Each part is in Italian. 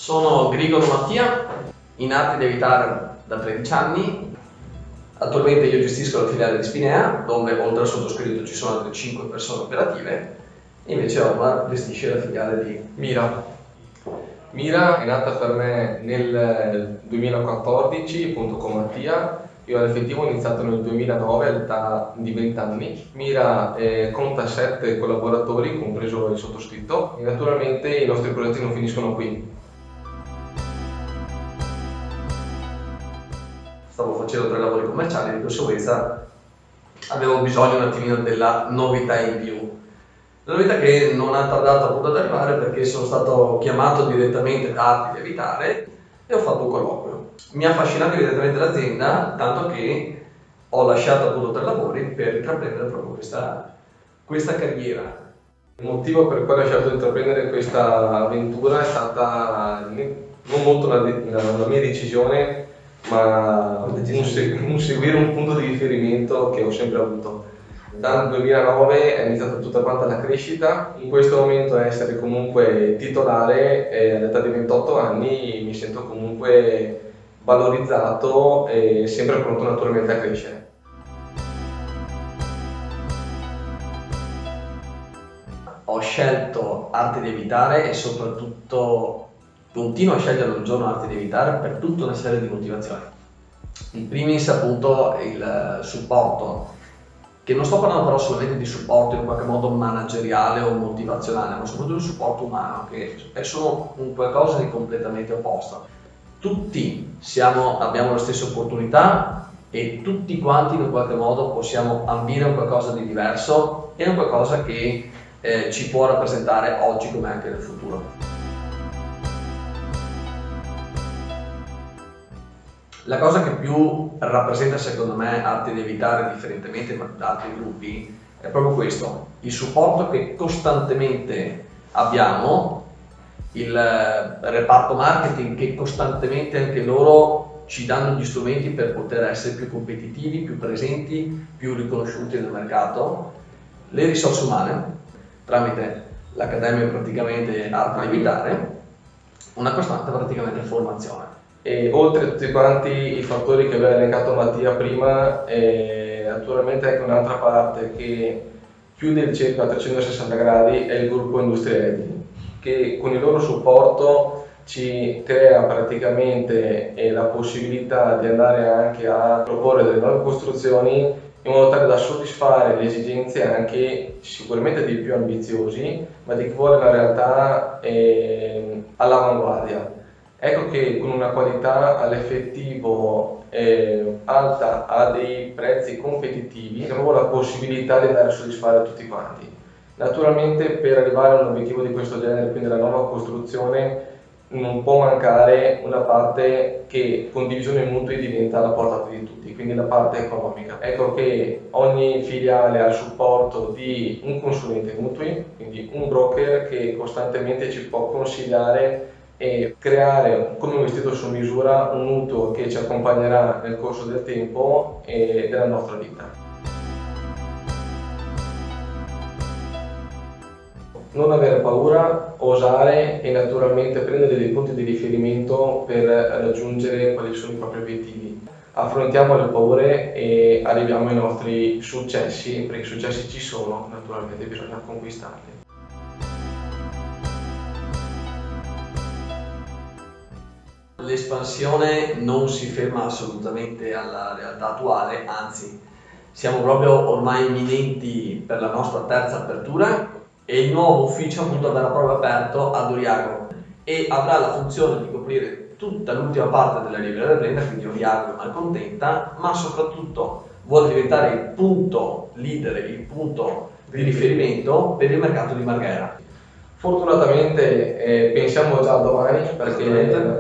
Sono Grigoro Mattia, in arte di evitare da 13 anni. Attualmente io gestisco la filiale di Spinea, dove oltre al sottoscritto ci sono altre 5 persone operative, e invece Omar gestisce la filiale di Mira. Mira è nata per me nel 2014, appunto con Mattia. Io all'effettivo ho iniziato nel 2009 all'età di 20 anni. Mira conta 7 collaboratori, compreso il sottoscritto, e naturalmente i nostri progetti non finiscono qui. Stavo facendo 3 lavori commerciali, di conseguenza avevo bisogno un attimino della novità in più. La novità che non ha tardato appunto ad arrivare, perché sono stato chiamato direttamente da Arti di Evitare e ho fatto un colloquio. Mi ha affascinato direttamente l'azienda, tanto che ho lasciato appunto 3 lavori per intraprendere proprio questa carriera. Il motivo per cui ho lasciato di intraprendere questa avventura è stata non molto la mia decisione, ma un seguire un punto di riferimento che ho sempre avuto. Dal 2009 è iniziata tutta quanta la crescita. In questo momento essere comunque titolare all'età di 28 anni mi sento comunque valorizzato e sempre pronto naturalmente a crescere. Ho scelto Arte di Evitare e soprattutto continuo a scegliere un giorno Arte di Evitare per tutta una serie di motivazioni. In primis appunto il supporto, che non sto parlando però solamente di supporto in qualche modo manageriale o motivazionale, ma soprattutto di supporto umano, che sono un qualcosa di completamente opposto. Tutti abbiamo le stesse opportunità e tutti quanti in qualche modo possiamo ambire a qualcosa di diverso e a qualcosa che ci può rappresentare oggi come anche nel futuro. La cosa che più rappresenta secondo me Arte di Evitare, differentemente da altri gruppi, è proprio questo: il supporto che costantemente abbiamo, il reparto marketing che costantemente anche loro ci danno gli strumenti per poter essere più competitivi, più presenti, più riconosciuti nel mercato, le risorse umane tramite l'Accademia praticamente Arte di Evitare, una costante praticamente formazione. E oltre a tutti quanti i fattori che aveva elencato Mattia prima, naturalmente anche un'altra parte che chiude il cerchio a 360 gradi è il gruppo Industria Edili, che con il loro supporto ci crea praticamente la possibilità di andare anche a proporre delle nuove costruzioni in modo tale da soddisfare le esigenze anche sicuramente dei più ambiziosi, ma di chi vuole una realtà all'avanguardia. Ecco che con una qualità all'effettivo alta, a dei prezzi competitivi, abbiamo la possibilità di andare a soddisfare tutti quanti. Naturalmente per arrivare a un obiettivo di questo genere, quindi la nuova costruzione, non può mancare una parte che con divisione mutui diventa alla portata di tutti, quindi la parte economica. Ecco che ogni filiale ha il supporto di un consulente mutui, quindi un broker che costantemente ci può consigliare e creare come un vestito su misura un mutuo che ci accompagnerà nel corso del tempo e della nostra vita. Non avere paura, osare e naturalmente prendere dei punti di riferimento per raggiungere quali sono i propri obiettivi. Affrontiamo le paure e arriviamo ai nostri successi, perché i successi ci sono, naturalmente bisogna conquistarli. L'espansione non si ferma assolutamente alla realtà attuale, anzi siamo proprio ormai imminenti per la nostra terza apertura e il nuovo ufficio appunto verrà proprio aperto ad Oriago e avrà la funzione di coprire tutta l'ultima parte della Riviera del Brenta, quindi Oriago e Malcontenta, ma soprattutto vuole diventare il punto leader, il punto di riferimento per il mercato di Marghera. Fortunatamente pensiamo già a domani, perché il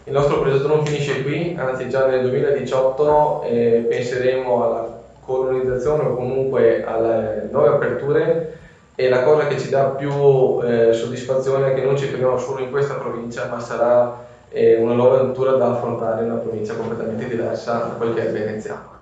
nostro progetto non finisce qui, anzi già nel 2018 penseremo alla colonizzazione o comunque alle nuove aperture, e la cosa che ci dà più soddisfazione è che non ci fermiamo solo in questa provincia, ma sarà una nuova avventura da affrontare in una provincia completamente diversa da quella che è Venezia.